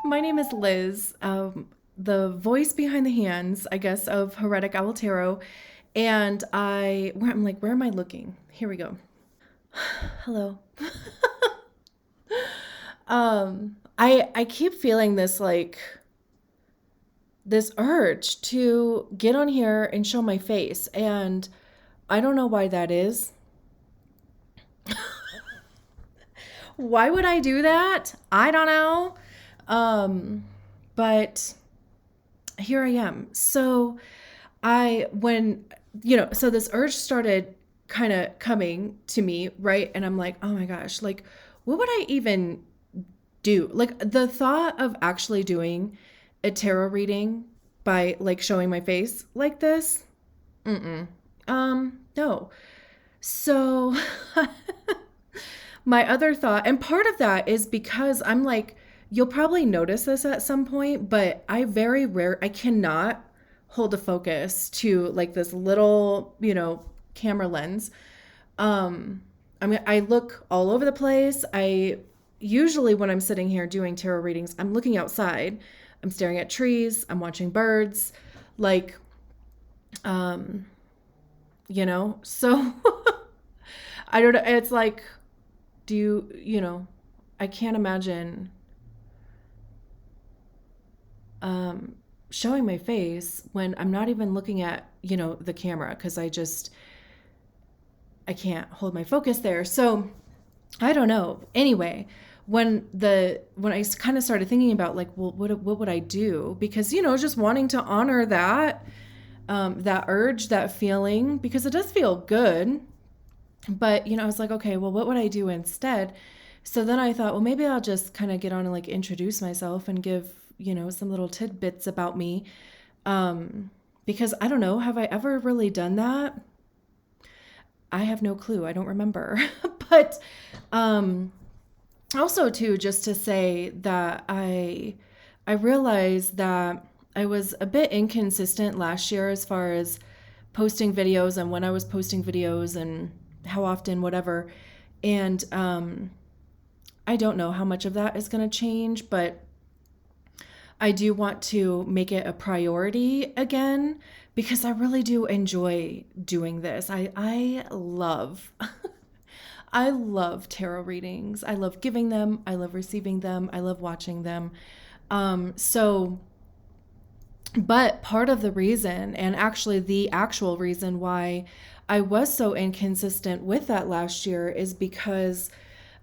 My name is Liz, the voice behind the hands, I guess, of Heretic Owl Tarot. And I'm like, where am I looking? Here we go. Hello. I keep feeling this urge to get on here and show my face, and I don't know why that is. Why would I do that? I don't know. Um, but here I am. So when, so this urge started kind of coming to me, right? And I'm like, oh my gosh, like, what would I even do? Like, the thought of actually doing a tarot reading by like showing my face like this, no. So my other thought, and part of that is because I'm like, you'll probably notice this at some point, but I cannot hold a focus to like this little, camera lens. I look all over the place. I usually, when I'm sitting here doing tarot readings, I'm looking outside. I'm staring at trees. I'm watching birds. Like, um, so I don't know. It's like, do I can't imagine showing my face when I'm not even looking at, the camera because I can't hold my focus there. So I don't know. Anyway, when I kind of started thinking about like, well, what would I do? Because, just wanting to honor that urge, that feeling, because it does feel good. But, I was like, okay, well, what would I do instead? So then I thought, well, maybe I'll just kind of get on and like introduce myself and give, some little tidbits about me. Because I don't know, have I ever really done that? I have no clue. I don't remember. But also too, just to say that I realized that I was a bit inconsistent last year as far as posting videos and when I was posting videos and how often, whatever. And I don't know how much of that is going to change, but I do want to make it a priority again because I really do enjoy doing this. I love I love tarot readings. I love giving them. I love receiving them. I love watching them. So but part of the reason, and actually the actual reason why I was so inconsistent with that last year is because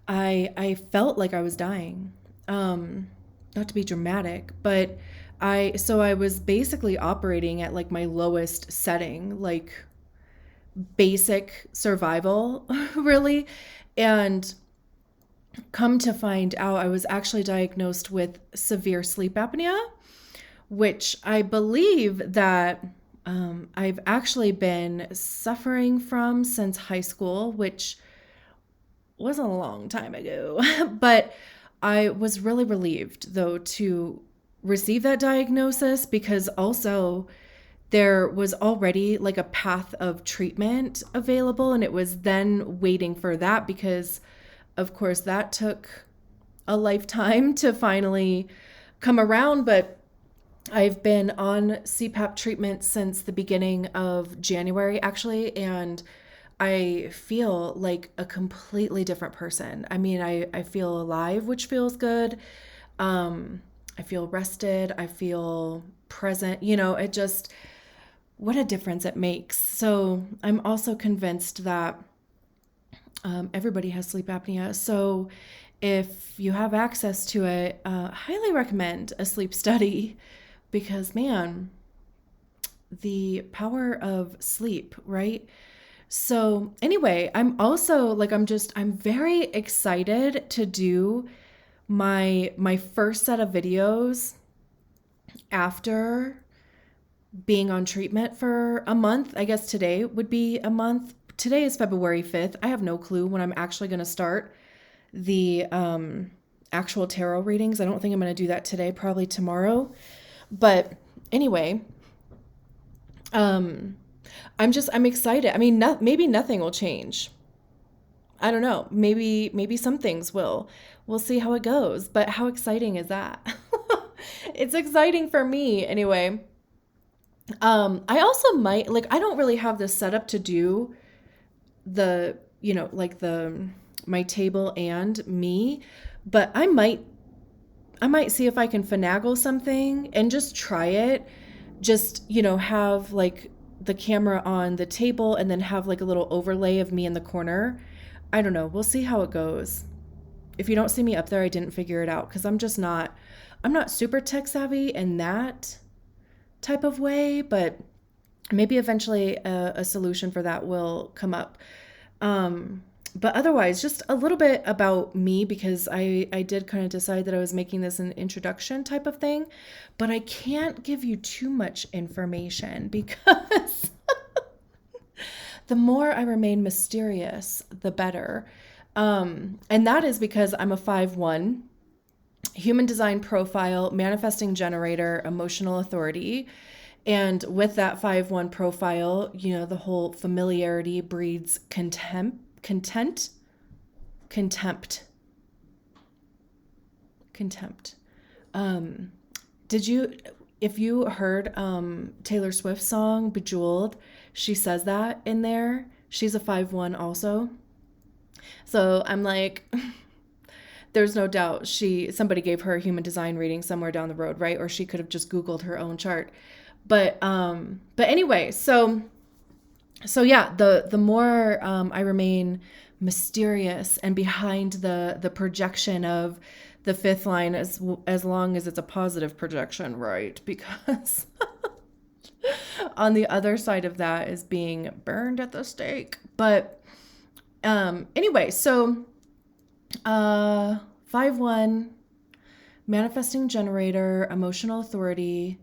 I felt like I was dying. Not to be dramatic, but I was basically operating at like my lowest setting, like basic survival, really. And come to find out, I was actually diagnosed with severe sleep apnea, which I believe that I've actually been suffering from since high school, which was a long time ago. But I was really relieved, though, to receive that diagnosis because also there was already like a path of treatment available, and it was then waiting for that because, of course, that took a lifetime to finally come around. But I've been on CPAP treatment since the beginning of January, actually, and I feel like a completely different person. I mean, I feel alive, which feels good. I feel rested. I feel present. It just, what a difference it makes. So I'm also convinced that everybody has sleep apnea. So if you have access to it, highly recommend a sleep study because, man, the power of sleep, right? So anyway, I'm also like I'm very excited to do my first set of videos after being on treatment for a month. I guess today would be a month. Today is February 5th. I have no clue when I'm actually going to start the actual tarot readings. I don't think I'm going to do that today, probably tomorrow. But anyway, I'm excited. I mean, maybe nothing will change. I don't know. Maybe some things will. We'll see how it goes. But how exciting is that? It's exciting for me anyway. I also might like I don't really have this set up to do the, like the my table and me, but I might see if I can finagle something and just try it. Just, have like the camera on the table and then have like a little overlay of me in the corner. I don't know. We'll see how it goes. If you don't see me up there, I didn't figure it out because I'm not super tech savvy in that type of way, but maybe eventually a solution for that will come up. But otherwise, just a little bit about me because I did kind of decide that I was making this an introduction type of thing, but I can't give you too much information because the more I remain mysterious, the better. And that is because I'm a 5/1 human design profile, manifesting generator, emotional authority. And with that 5/1 profile, the whole familiarity breeds contempt. Um, did you, if you heard Taylor Swift's song Bejeweled, she says that in there. She's a 5/1 also. So I'm like, there's no doubt somebody gave her a human design reading somewhere down the road, right? Or she could have just Googled her own chart. But anyway, so yeah, the more I remain mysterious and behind the projection of the fifth line, as long as it's a positive projection, right? Because on the other side of that is being burned at the stake. But anyway, so 5/1 manifesting generator, emotional authority,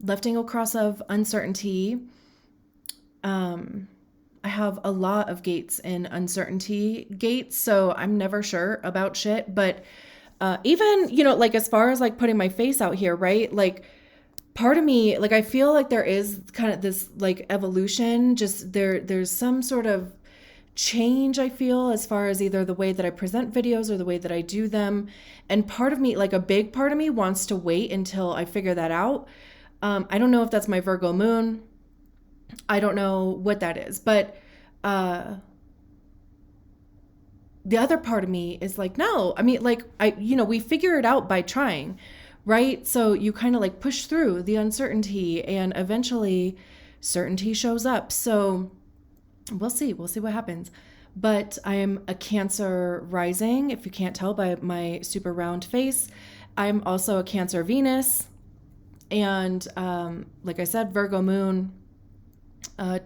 lifting a cross of uncertainty. I have a lot of gates in uncertainty gates, so I'm never sure about shit. But even, like as far as like putting my face out here, right? Like part of me, like I feel like there is kind of this like evolution, just there's some sort of change I feel as far as either the way that I present videos or the way that I do them. And part of me, like a big part of me wants to wait until I figure that out. I don't know if that's my Virgo moon. I don't know what that is, but the other part of me is like, no, I mean, like we figure it out by trying, right? So you kind of like push through the uncertainty and eventually certainty shows up. So we'll see what happens. But I'm a Cancer rising, if you can't tell by my super round face. I'm also a Cancer Venus. And like I said, Virgo moon,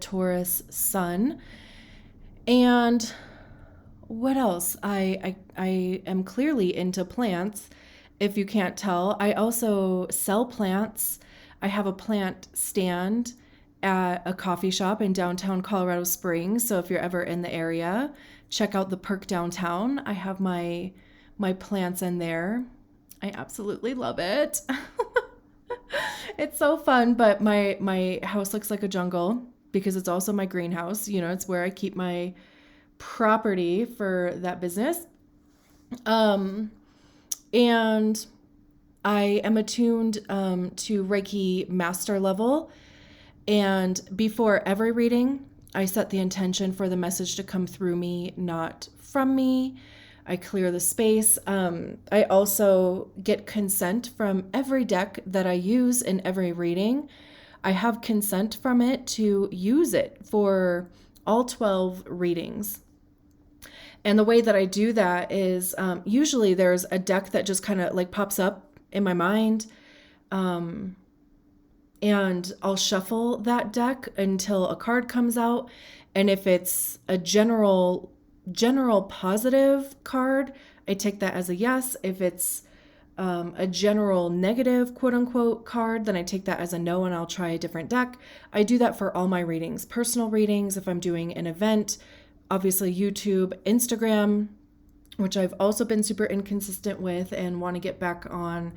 Taurus sun. And what else? I am clearly into plants, if you can't tell. I also sell plants. I have a plant stand at a coffee shop in downtown Colorado Springs. So if you're ever in the area, check out the Perk downtown. I have my plants in there. I absolutely love it. It's so fun, but my house looks like a jungle because it's also my greenhouse. It's where I keep my property for that business. And I am attuned to Reiki master level. And before every reading, I set the intention for the message to come through me, not from me. I clear the space. I also get consent from every deck that I use in every reading. I have consent from it to use it for all 12 readings. And the way that I do that is usually there's a deck that just kind of like pops up in my mind. And I'll shuffle that deck until a card comes out. And if it's a general positive card, I take that as a yes. If it's a general negative, quote unquote, card, then I take that as a no and I'll try a different deck. I do that for all my readings, personal readings, if I'm doing an event, obviously YouTube, Instagram, which I've also been super inconsistent with and want to get back on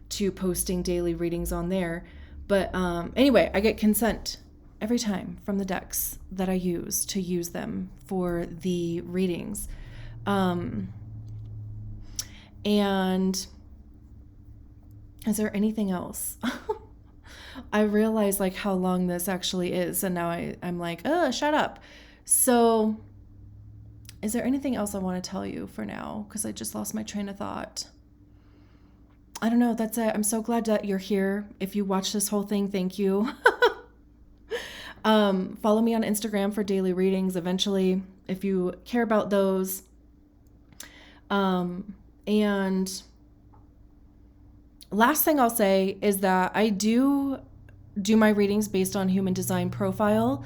to posting daily readings on there. But anyway, I get consent every time from the decks that I use to use them for the readings. And is there anything else? I realize like how long this actually is, and now I'm like, shut up. So is there anything else I want to tell you for now? Because I just lost my train of thought. I don't know. That's it. I'm so glad that you're here. If you watch this whole thing, thank you. Follow me on Instagram for daily readings eventually, if you care about those. And last thing I'll say is that I do my readings based on human design profile,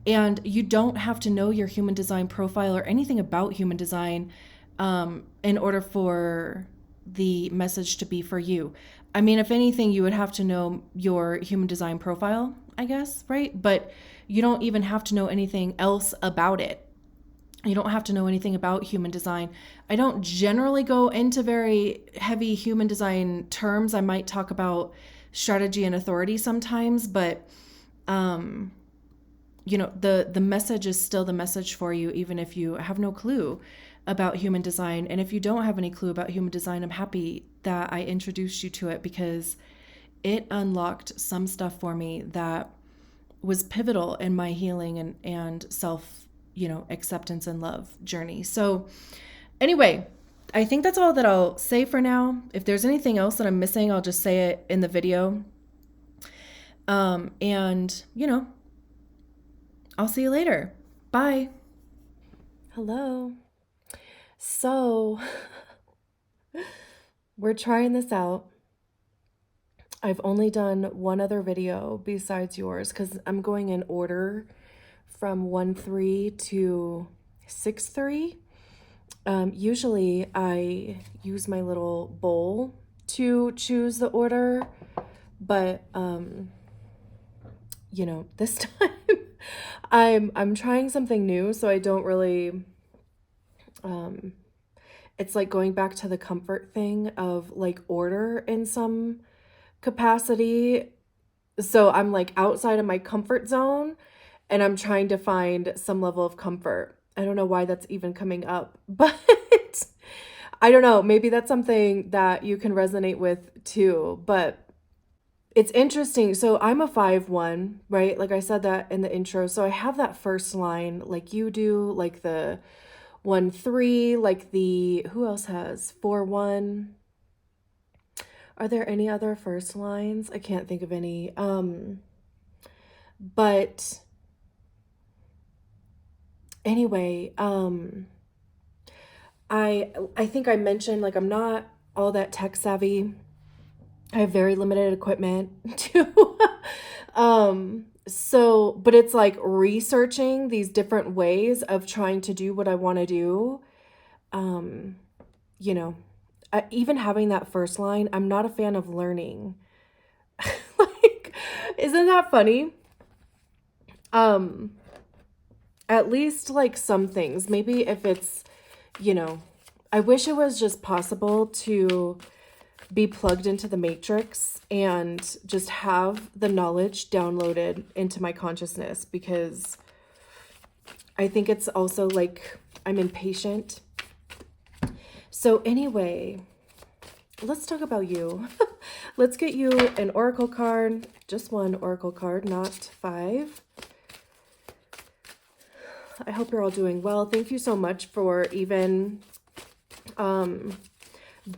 and you don't have to know your human design profile or anything about human design in order for the message to be for you. I mean, if anything, you would have to know your human design profile, I guess, right? But you don't even have to know anything else about it. You don't have to know anything about human design. I don't generally go into very heavy human design terms. I might talk about strategy and authority sometimes, but the message is still the message for you, even if you have no clue about human design. And if you don't have any clue about human design, I'm happy that I introduced you to it, because it unlocked some stuff for me that was pivotal in my healing and self acceptance and love journey. So anyway, I think that's all that I'll say for now. If there's anything else that I'm missing, I'll just say it in the video. And I'll see you later. Bye. Hello. So we're trying this out. I've only done one other video besides yours, because I'm going in order from 1-3 to 6-3. Usually I use my little bowl to choose the order, but this time I'm trying something new, so I don't really it's like going back to the comfort thing of like order in some capacity. So I'm like outside of my comfort zone, and I'm trying to find some level of comfort. I don't know why that's even coming up, but I don't know. Maybe that's something that you can resonate with too, but it's interesting. So I'm a 5-1, right? Like I said that in the intro. So I have that first line like you do, like the 1-3, like who else has 4-1? Are there any other first lines? I can't think of any. But anyway, I think I mentioned, like, I'm not all that tech savvy. I have very limited equipment too. But it's like researching these different ways of trying to do what I want to do. Even having that first line, I'm not a fan of learning. Like, isn't that funny? At least like some things, maybe if it's, I wish it was just possible to be plugged into the matrix and just have the knowledge downloaded into my consciousness, because I think it's also like I'm impatient. So anyway, let's talk about you. Let's get you an oracle card, just one oracle card, not 5. I hope you're all doing well. Thank you so much for even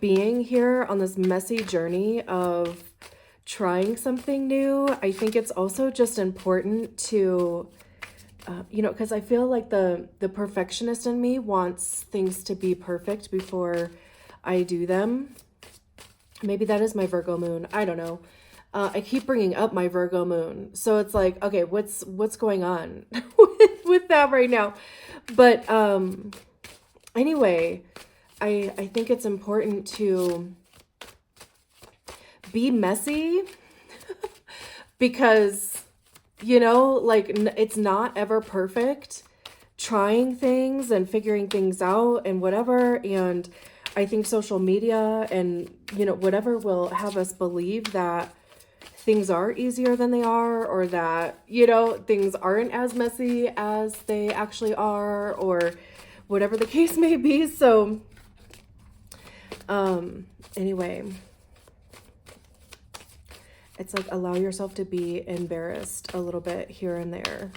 being here on this messy journey of trying something new. I think it's also just important to, because I feel like the perfectionist in me wants things to be perfect before I do them. Maybe that is my Virgo moon. I don't know. I keep bringing up my Virgo moon. So it's like, okay, what's going on with that right now? But anyway, I think it's important to be messy because, it's not ever perfect, trying things and figuring things out and whatever. And I think social media and, whatever will have us believe that things are easier than they are, or that, you know, things aren't as messy as they actually are, or whatever the case may be. So, anyway, it's like, allow yourself to be embarrassed a little bit here and there.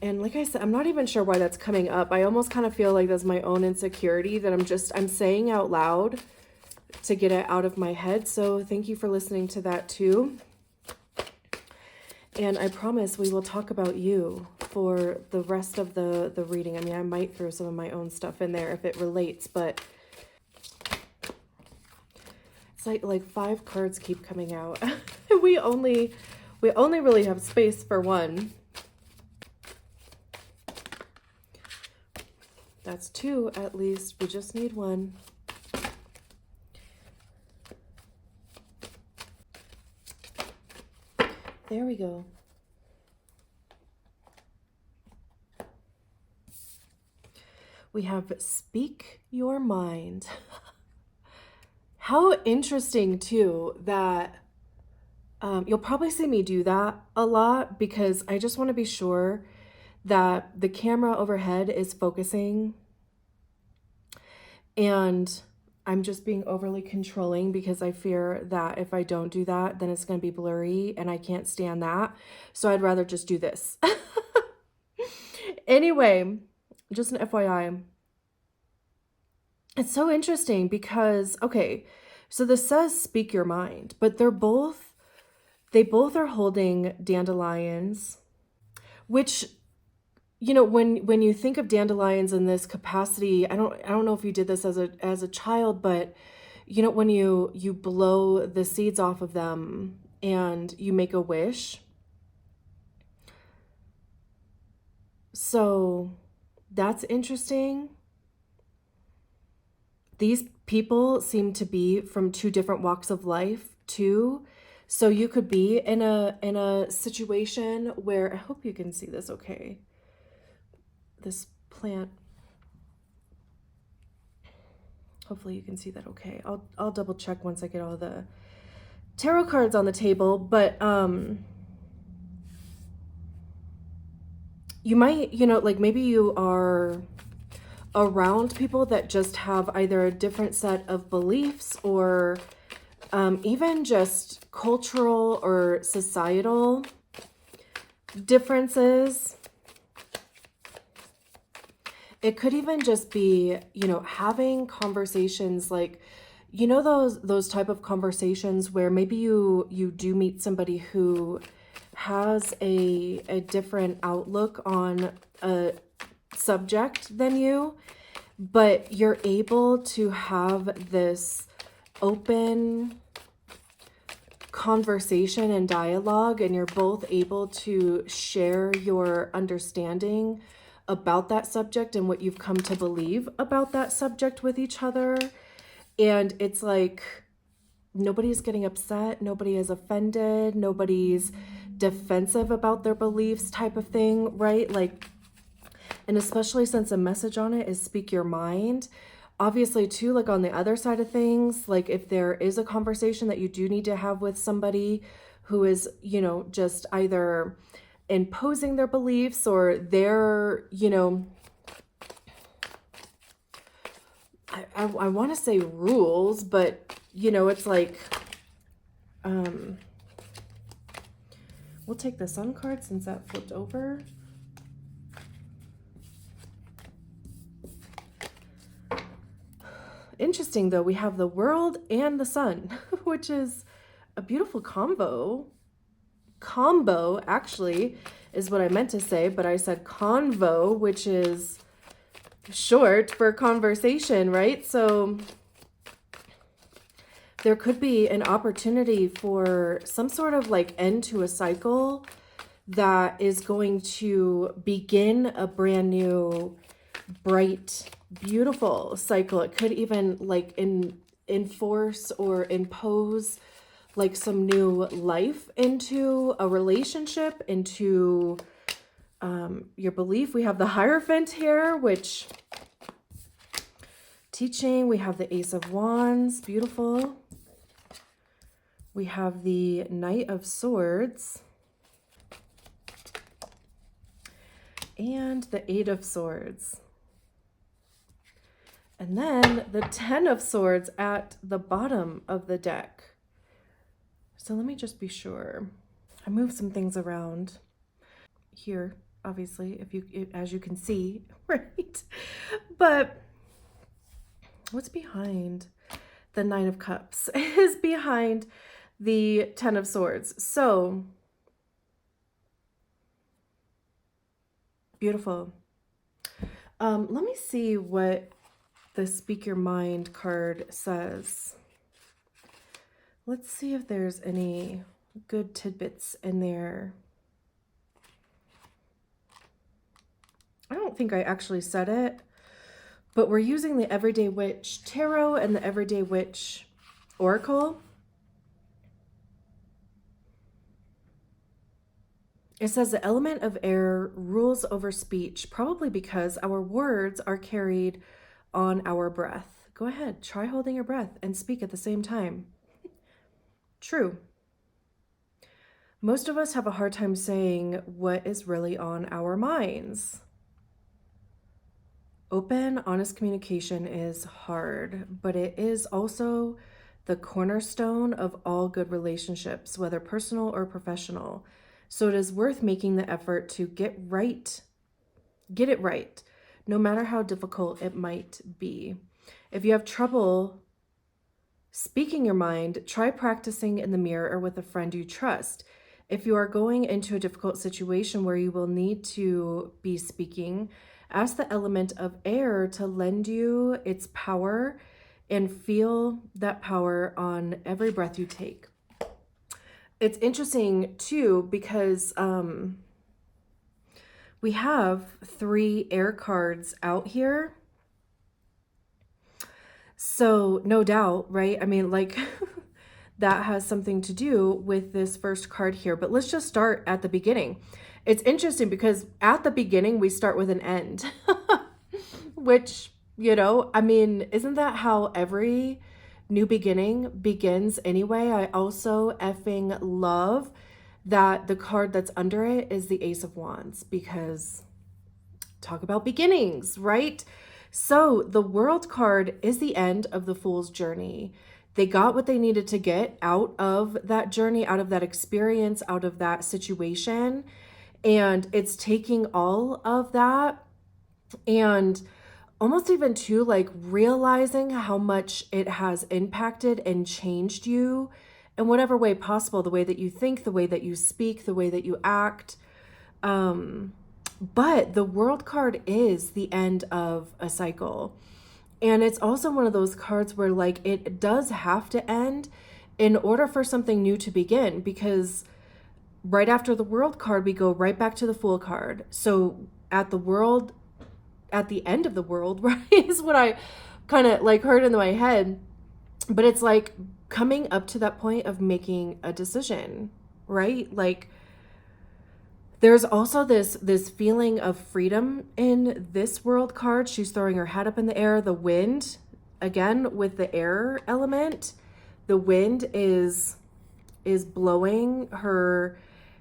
And like I said, I'm not even sure why that's coming up. I almost kind of feel like that's my own insecurity that I'm saying out loud to get it out of my head. So thank you for listening to that too. And I promise we will talk about you for the rest of the reading. I mean, I might throw some of my own stuff in there if it relates, but it's like 5 cards keep coming out. we only really have space for one. That's 2 at least. We just need 1. There we go. We have speak your mind. How interesting too that you'll probably see me do that a lot, because I just want to be sure that the camera overhead is focusing, and I'm just being overly controlling because I fear that if I don't do that, then it's going to be blurry and I can't stand that. So I'd rather just do this. Anyway, just an FYI. It's so interesting because, okay, so this says speak your mind, but they both are holding dandelions, which, you know, when you think of dandelions in this capacity, I don't know if you did this as a child, but you know, when you blow the seeds off of them and you make a wish. So that's interesting. These people seem to be from 2 different walks of life too. So you could be in a situation where, I hope you can see this okay. This plant. Hopefully you can see that okay. I'll double check once I get all the tarot cards on the table, but you might, you know, like maybe you are around people that just have either a different set of beliefs or even just cultural or societal differences. It could even just be, you know, having conversations like, you know, those type of conversations where maybe you do meet somebody who has a different outlook on a subject than you, but you're able to have this open conversation and dialogue, and you're both able to share your understanding about that subject and what you've come to believe about that subject with each other. And it's like nobody's getting upset, nobody is offended, nobody's defensive about their beliefs type of thing, right? Like, and especially since the message on it is speak your mind. Obviously too, like on the other side of things, like if there is a conversation that you do need to have with somebody who is, you know, just either imposing their beliefs or their, you know, I want to say rules, but you know, it's like, we'll take the Sun card since that flipped over. Interesting though, we have the World and the Sun, which is a beautiful combo. Combo actually is what I meant to say, but I said convo, which is short for conversation, right? So there could be an opportunity for some sort of like end to a cycle that is going to begin a brand new, bright, beautiful cycle. It could even like enforce or impose like some new life into a relationship, into your belief. We have the Hierophant here, which teaching. We have the Ace of Wands, beautiful. We have the Knight of Swords and the Eight of Swords. And then the Ten of Swords at the bottom of the deck. So let me just be sure. I moved some things around here, obviously, as you can see, right? But what's behind the Nine of Cups is behind the Ten of Swords. So beautiful. Let me see what the Speak Your Mind card says. Let's see if there's any good tidbits in there. I don't think I actually said it, but we're using the Everyday Witch Tarot and the Everyday Witch Oracle. It says the element of air rules over speech, probably because our words are carried on our breath. Go ahead, try holding your breath and speak at the same time. True. Most of us have a hard time saying what is really on our minds. Open, honest communication is hard, but it is also the cornerstone of all good relationships, whether personal or professional. So it is worth making the effort to get it right, no matter how difficult it might be. If you have trouble speaking your mind, try practicing in the mirror or with a friend you trust. If you are going into a difficult situation where you will need to be speaking, ask the element of air to lend you its power and feel that power on every breath you take. It's interesting too, because we have 3 air cards out here. So no doubt, right? I mean, like that has something to do with this first card here, but let's just start at the beginning. It's interesting because at the beginning, we start with an end, which, you know, I mean, isn't that how every new beginning begins anyway? I also effing love that the card that's under it is the Ace of Wands, because talk about beginnings, right? So the World card is the end of the Fool's journey. They got what they needed to get out of that journey, out of that experience, out of that situation. And it's taking all of that and almost even too, like realizing how much it has impacted and changed you in whatever way possible, the way that you think, the way that you speak, the way that you act. But the World card is the end of a cycle. And it's also one of those cards where like it does have to end in order for something new to begin, because right after the World card, we go right back to the Fool card. So at the end of the world, right, is what I kind of like heard in my head. But it's like coming up to that point of making a decision, right? Like there's also this feeling of freedom in this World card. She's throwing her hat up in the air. The wind, again, with the air element, the wind is blowing her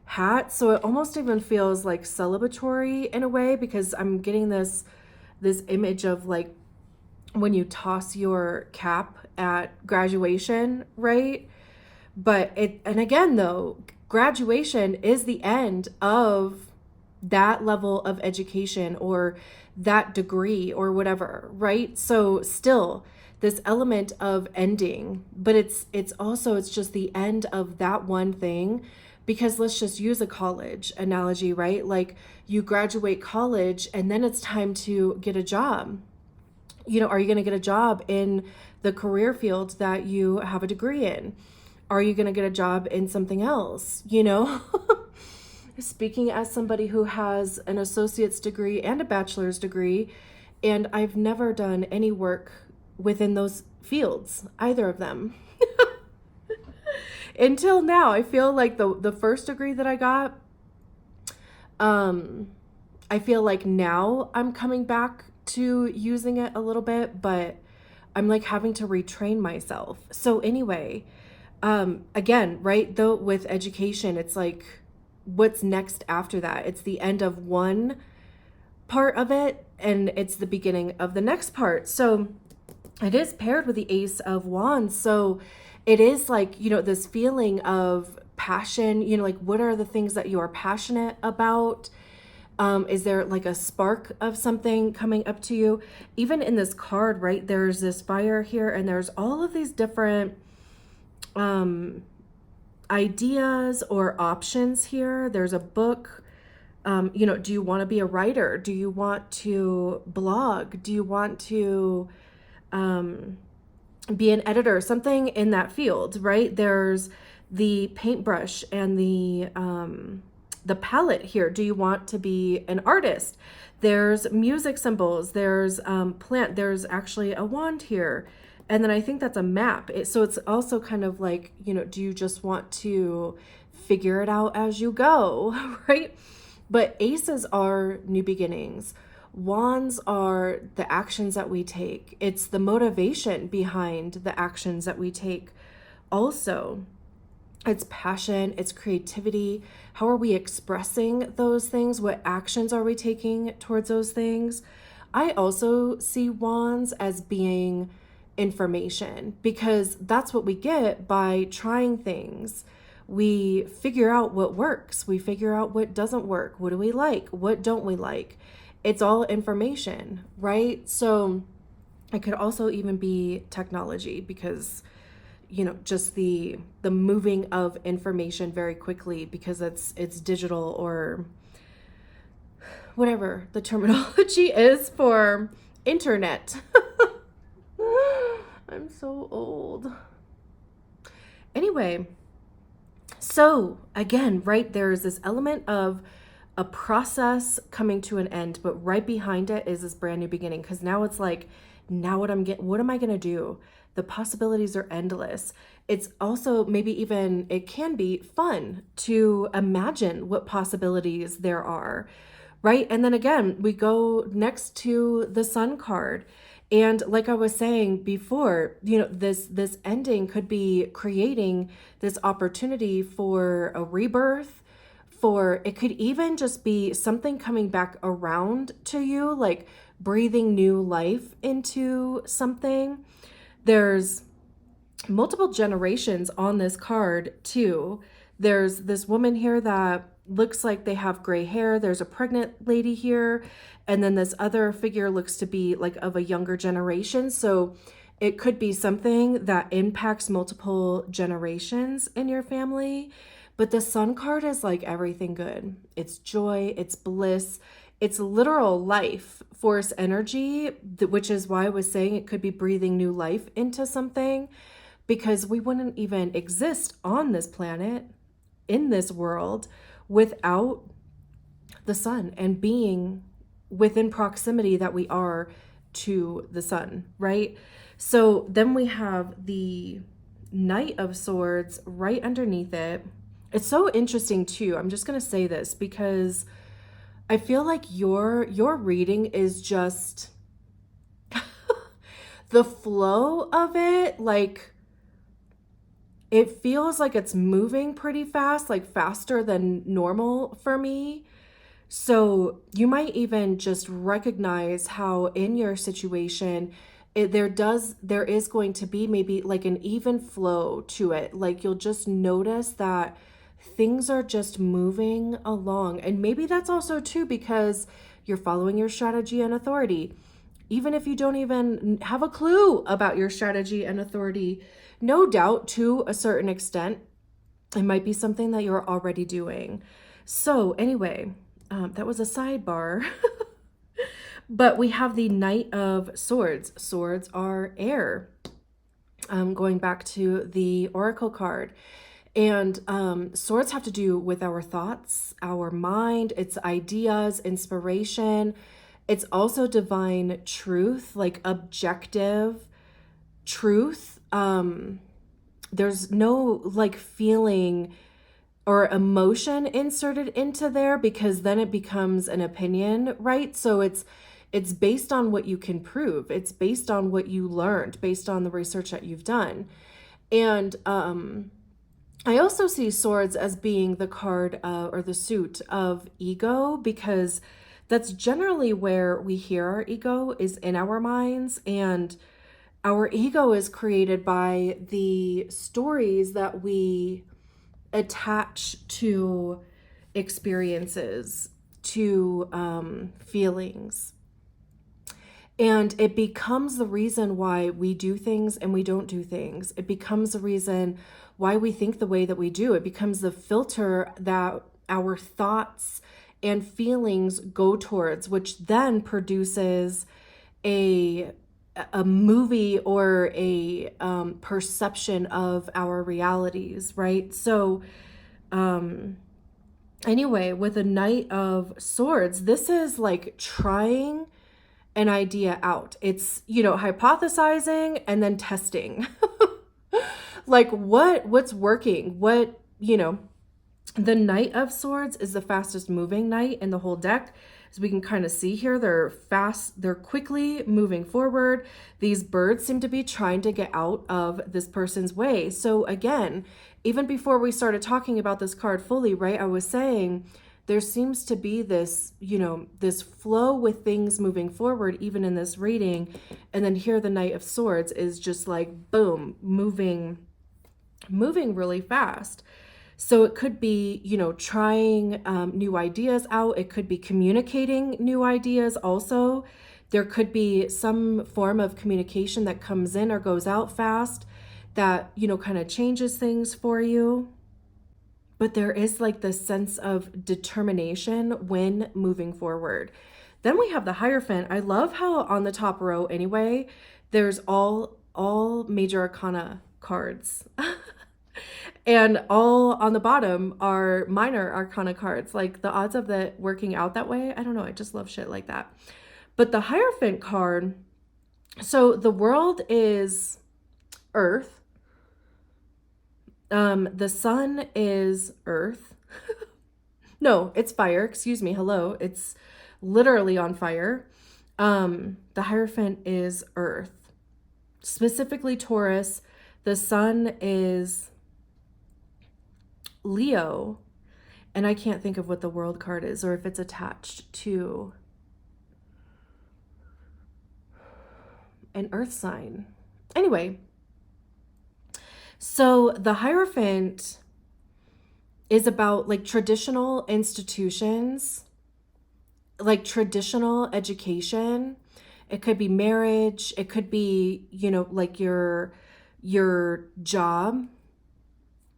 hat. So it almost even feels like celebratory in a way, because I'm getting this image of like when you toss your cap at graduation, right? And again, though, graduation is the end of that level of education or that degree or whatever, right? So still this element of ending, but it's just the end of that one thing. Because let's just use a college analogy, right? Like you graduate college and then it's time to get a job. You know, are you going to get a job in the career field that you have a degree in? Are you going to get a job in something else? You know, speaking as somebody who has an associate's degree and a bachelor's degree, and I've never done any work within those fields, either of them. Until now, I feel like the first degree that I got, I feel like now I'm coming back to using it a little bit, but I'm like having to retrain myself. So anyway, Again, right, though, with education, it's like, what's next after that? It's the end of one part of it, and it's the beginning of the next part. So it is paired with the Ace of Wands. So it is like, this feeling of passion, like, what are the things that you are passionate about? Is there like a spark of something coming up to you? Even in this card, right, there's this fire here, and there's all of these different ideas or options here. There's a book. Do you want to be a writer? Do you want to blog? Do you want to be an editor? Something in that field, right? There's the paintbrush and the palette here. Do you want to be an artist? There's music symbols. There's plant. There's actually a wand here. And then I think that's a map. So it's also kind of like, do you just want to figure it out as you go, right? But aces are new beginnings. Wands are the actions that we take. It's the motivation behind the actions that we take. Also, it's passion, it's creativity. How are we expressing those things? What actions are we taking towards those things? I also see wands as being information, because that's what we get by trying things. We figure out what works. We figure out what doesn't work. What do we like? What don't we like? It's all information, right? So it could also even be technology, because just the moving of information very quickly, because it's digital, or whatever the terminology is for internet. I'm so old. Anyway, so again, right, there's this element of a process coming to an end, but right behind it is this brand new beginning, because now it's like, now what am I gonna do? The possibilities are endless. It's also maybe even, it can be fun to imagine what possibilities there are, right? And then again, we go next to the Sun card. And like I was saying before, this ending could be creating this opportunity for a rebirth, for it could even just be something coming back around to you, like breathing new life into something. There's multiple generations on this card too. There's this woman here that looks like they have gray hair. There's a pregnant lady here. And then this other figure looks to be like of a younger generation. So it could be something that impacts multiple generations in your family. But the Sun card is like everything good. It's joy, it's bliss, it's literal life force energy, which is why I was saying it could be breathing new life into something, because we wouldn't even exist on this planet, in this world, without the sun and being within proximity that we are to the sun, right? So then we have the Knight of Swords right underneath it. It's so interesting too. I'm just going to say this because I feel like your reading is just the flow of it, like it feels like it's moving pretty fast, like faster than normal for me. So you might even just recognize how in your situation, there is going to be maybe like an even flow to it. Like you'll just notice that things are just moving along. And maybe that's also too because you're following your strategy and authority. Even if you don't even have a clue about your strategy and authority, no doubt to a certain extent, it might be something that you're already doing. So anyway, that was a sidebar. But we have the Knight of Swords. Swords are air. Going back to the Oracle card. And swords have to do with our thoughts, our mind, its ideas, inspiration. It's also divine truth, like objective truth. There's no like feeling or emotion inserted into there because then it becomes an opinion, right? So it's based on what you can prove. It's based on what you learned, based on the research that you've done. And I also see swords as being the card or the suit of ego, because that's generally where we hear our ego is in our minds. And our ego is created by the stories that we attach to experiences, to feelings. And it becomes the reason why we do things and we don't do things. It becomes the reason why we think the way that we do. It becomes the filter that our thoughts and feelings go towards, which then produces a movie or a perception of our realities, right? So anyway, with a Knight of Swords, this is like trying an idea out. It's, hypothesizing and then testing. Like what's working? The Knight of Swords is the fastest moving knight in the whole deck. As we can kind of see here, they're quickly moving forward. These birds seem to be trying to get out of this person's way. So again, even before we started talking about this card fully, right, I was saying there seems to be this, this flow with things moving forward, even in this reading. And then here the Knight of Swords is just like, boom, moving really fast. So it could be, trying new ideas out. It could be communicating new ideas also. There could be some form of communication that comes in or goes out fast that, kind of changes things for you. But there is like this sense of determination when moving forward. Then we have the Hierophant. I love how on the top row anyway, there's all major arcana cards. And all on the bottom are minor arcana cards. Like the odds of that working out that way, I don't know. I just love shit like that. But the Hierophant card, so the world is earth. The sun is earth. No, it's fire. Excuse me. Hello. It's literally on fire. The Hierophant is earth. Specifically Taurus. The sun is Leo, and I can't think of what the world card is or if it's attached to an earth sign. Anyway, so the Hierophant is about like traditional institutions, like traditional education. It could be marriage. It could be, like your job.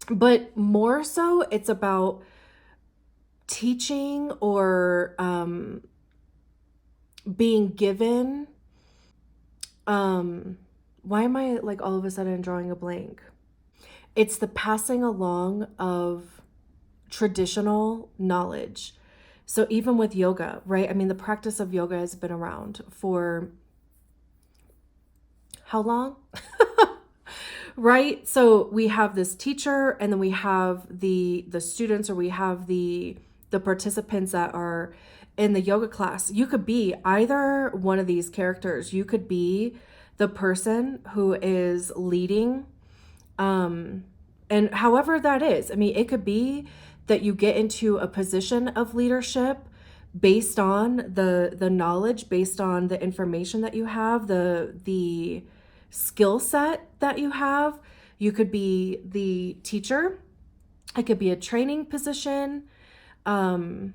But more so, it's about teaching or being given. Why am I like all of a sudden drawing a blank? It's the passing along of traditional knowledge. So even with yoga, right? I mean, the practice of yoga has been around for how long? Right? So we have this teacher, and then we have the students, or we have the participants that are in the yoga class. You could be either one of these characters. You could be the person who is leading, and however that is. I mean, it could be that you get into a position of leadership based on the knowledge, based on the information that you have, the skill set that you have. You could be the teacher. It could be a training position. I mean,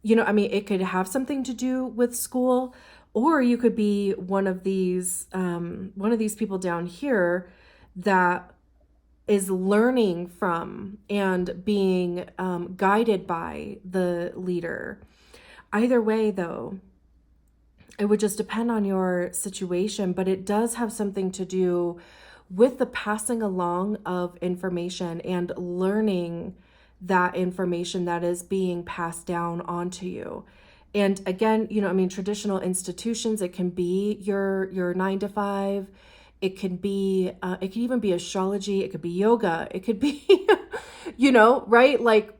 it could have something to do with school, or you could be one of these people down here that is learning from and being guided by the leader. Either way, though, it would just depend on your situation, but it does have something to do with the passing along of information and learning that information that is being passed down onto you. And again, traditional institutions, it can be your 9 to 5. It can be, it could even be astrology. It could be yoga. It could be, right? Like,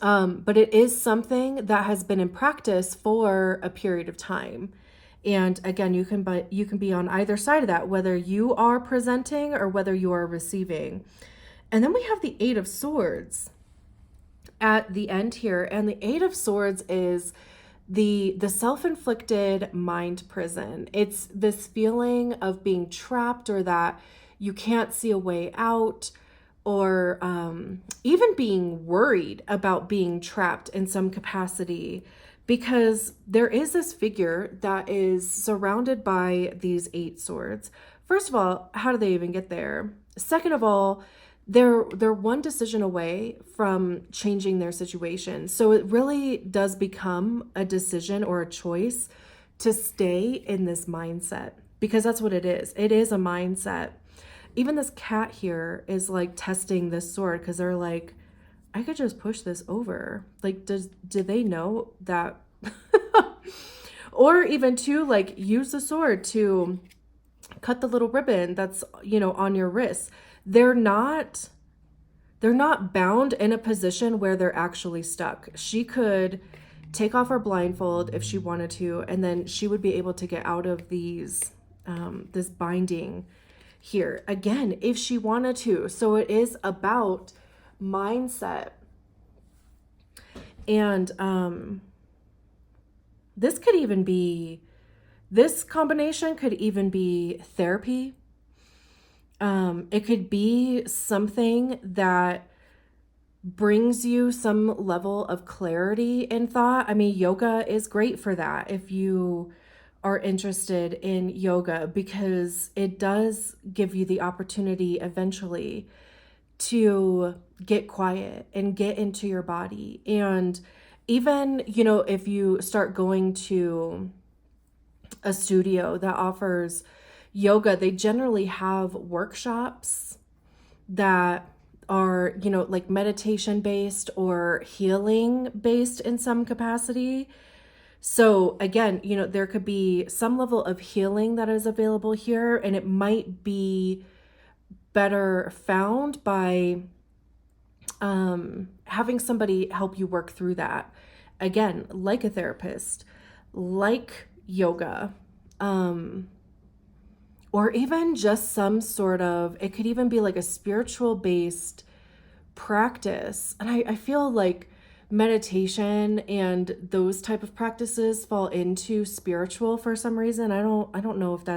but it is something that has been in practice for a period of time. And again, you can be on either side of that, whether you are presenting or whether you are receiving. And then we have the Eight of Swords at the end here, and the Eight of Swords is the self-inflicted mind prison. It's this feeling of being trapped, or that you can't see a way out, or even being worried about being trapped in some capacity, because there is this figure that is surrounded by these Eight Swords. First of all, how do they even get there? Second of all, they're one decision away from changing their situation. So it really does become a decision or a choice to stay in this mindset, because that's what it is. It is a mindset. Even this cat here is like testing this sword, because they're like, I could just push this over. Like, do they know that? Or even to like use the sword to cut the little ribbon that's, on your wrist. They're not bound in a position where they're actually stuck. She could take off her blindfold if she wanted to, and then she would be able to get out of these this binding here again if she wanted to. So it is about mindset. And this combination could even be therapy. It could be something that brings you some level of clarity in thought. I mean, yoga is great for that if you are interested in yoga, because it does give you the opportunity eventually to get quiet and get into your body. And even, if you start going to a studio that offers yoga, they generally have workshops that are, like meditation based or healing based in some capacity. So again, there could be some level of healing that is available here, and it might be better found by having somebody help you work through that. Again, like a therapist, like yoga, or even just some sort of, it could even be like a spiritual based practice. And I feel like meditation and those type of practices fall into spiritual for some reason. I don't know if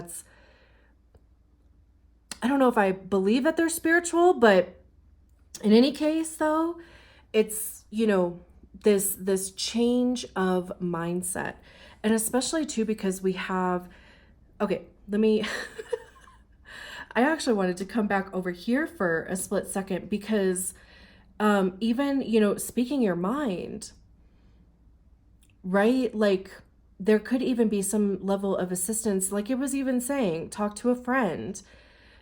I believe that they're spiritual, but in any case though, it's, this change of mindset. And especially too, because we have, okay, I actually wanted to come back over here for a split second, because even, speaking your mind, right? Like there could even be some level of assistance. Like it was even saying, talk to a friend,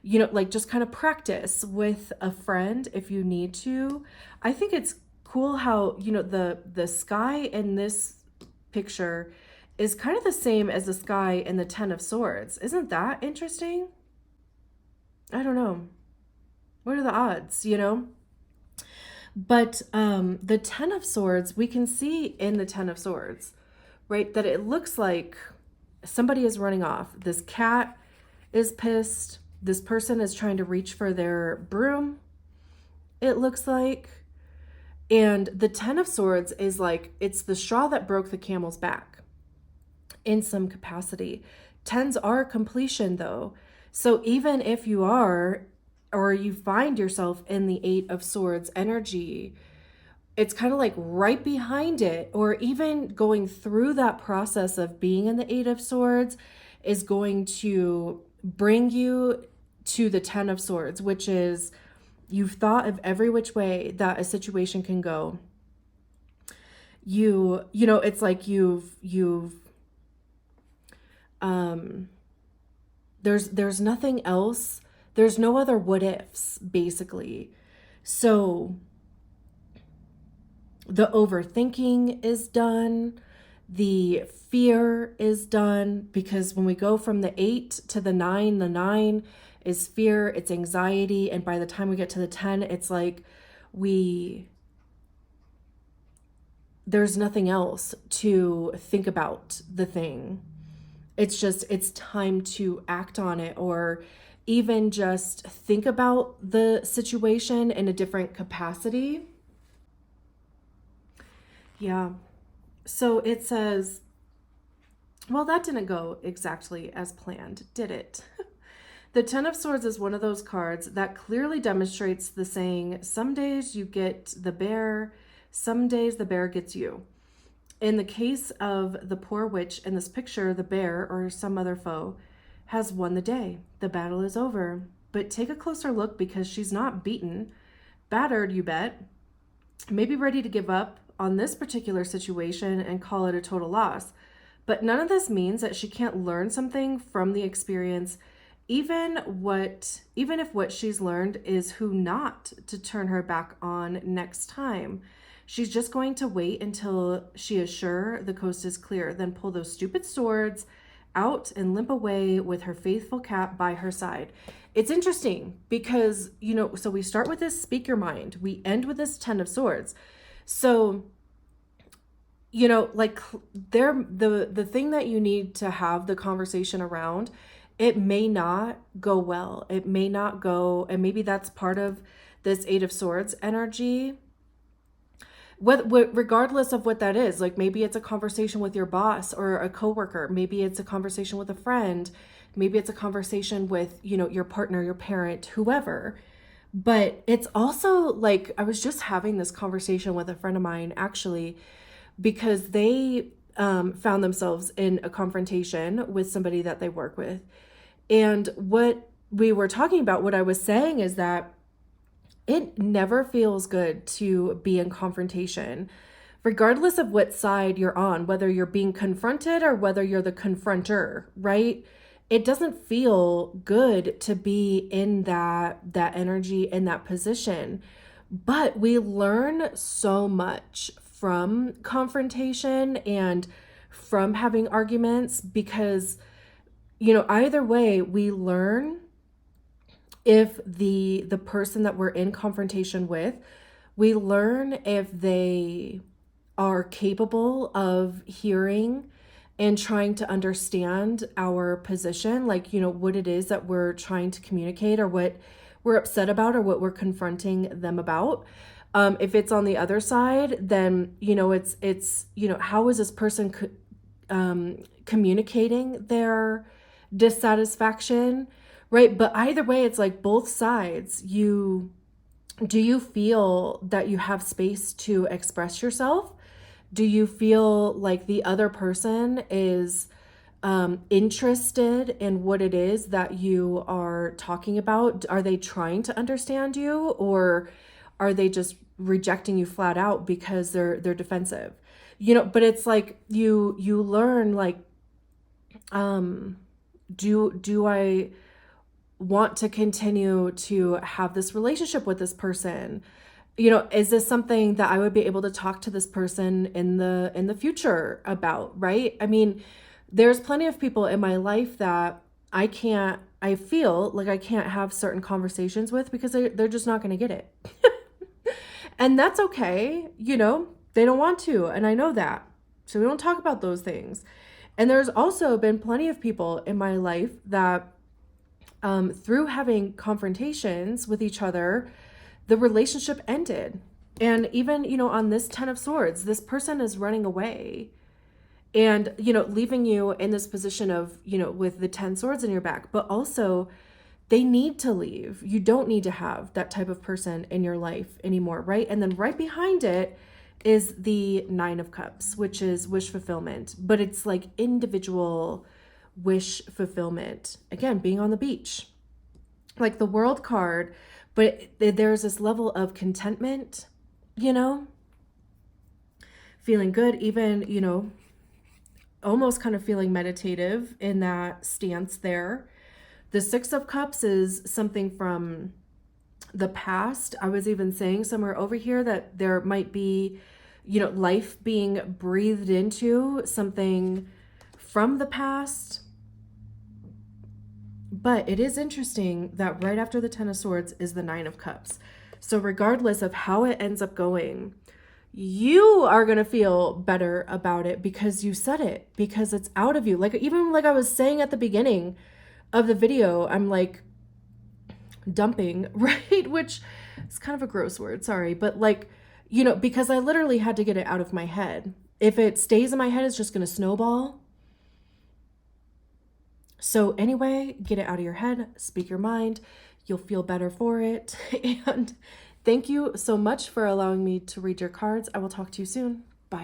like just kind of practice with a friend if you need to. I think it's cool how, the sky in this picture is kind of the same as the sky in the Ten of Swords. Isn't that interesting? I don't know. What are the odds, But the Ten of Swords, we can see in the Ten of Swords, right, that it looks like somebody is running off. This cat is pissed. This person is trying to reach for their broom, it looks like. And the Ten of Swords is like, it's the straw that broke the camel's back in some capacity. Tens are completion though. So even if you are, or you find yourself in the Eight of Swords energy, it's kind of like right behind it, or even going through that process of being in the Eight of Swords is going to bring you to the Ten of Swords, which is you've thought of every which way that a situation can go. It's like there's nothing else. There's no other what ifs, basically. So the overthinking is done. The fear is done, because when we go from the 8 to the 9 is fear, it's anxiety. And by the time we get to the 10, it's like there's nothing else to think about the thing. it's time to act on it, or even just think about the situation in a different capacity. Yeah. So it says, well, that didn't go exactly as planned, did it? The Ten of Swords is one of those cards that clearly demonstrates the saying, some days you get the bear, some days the bear gets you. In the case of the poor witch in this picture, the bear or some other foe has won the day. The battle is over. But take a closer look, because she's not beaten. Battered, you bet. Maybe ready to give up on this particular situation and call it a total loss. But none of this means that she can't learn something from the experience, even if what she's learned is who not to turn her back on next time. She's just going to wait until she is sure the coast is clear, then pull those stupid swords out and limp away with her faithful cat by her side. It's interesting because, so we start with this speak your mind. We end with this Ten of Swords. So, like the thing that you need to have the conversation around, it may not go well. It may not go, and maybe that's part of this Eight of Swords energy. Regardless of what that is, like maybe it's a conversation with your boss or a coworker, maybe it's a conversation with a friend, maybe it's a conversation with, your partner, your parent, whoever. But it's also like, I was just having this conversation with a friend of mine, actually, because they found themselves in a confrontation with somebody that they work with. And what we were talking about, what I was saying is that it never feels good to be in confrontation, regardless of what side you're on, whether you're being confronted or whether you're the confronter, right? It doesn't feel good to be in that energy, in that position. But we learn so much from confrontation and from having arguments, because, either way, we learn if the person that we're in confrontation with, we learn if they are capable of hearing and trying to understand our position, like, what it is that we're trying to communicate, or what we're upset about, or what we're confronting them about. If it's on the other side, then, it's how is this person communicating their dissatisfaction, right? But either way, it's like both sides. Do you feel that you have space to express yourself? Do you feel like the other person is interested in what it is that you are talking about? Are they trying to understand you, or are they just rejecting you flat out because they're defensive? But it's like you learn, like, do I want to continue to have this relationship with this person? Is this something that I would be able to talk to this person in the future about, right? I mean, there's plenty of people in my life that I feel like I can't have certain conversations with because they're just not going to get it. And that's okay. They don't want to. And I know that. So we don't talk about those things. And there's also been plenty of people in my life that through having confrontations with each other, the relationship ended. And even, on this Ten of Swords, this person is running away and, leaving you in this position of, with the 10 swords in your back. But also, they need to leave. You don't need to have that type of person in your life anymore, right? And then right behind it is the Nine of Cups, which is wish fulfillment. But it's like individual wish fulfillment. Again, being on the beach, like the World card, but there's this level of contentment, feeling good, even, almost kind of feeling meditative in that stance there. The Six of Cups is something from the past. I was even saying somewhere over here that there might be, life being breathed into, something from the past. But it is interesting that right after the Ten of Swords is the Nine of Cups. So regardless of how it ends up going, you are going to feel better about it because you said it, because it's out of you. Like, even like I was saying at the beginning of the video, I'm like dumping, right? Which is kind of a gross word, sorry. But like, you know, because I literally had to get it out of my head. If it stays in my head, it's just going to snowball. So anyway, get it out of your head, speak your mind. You'll feel better for it. And thank you so much for allowing me to read your cards. I will talk to you soon.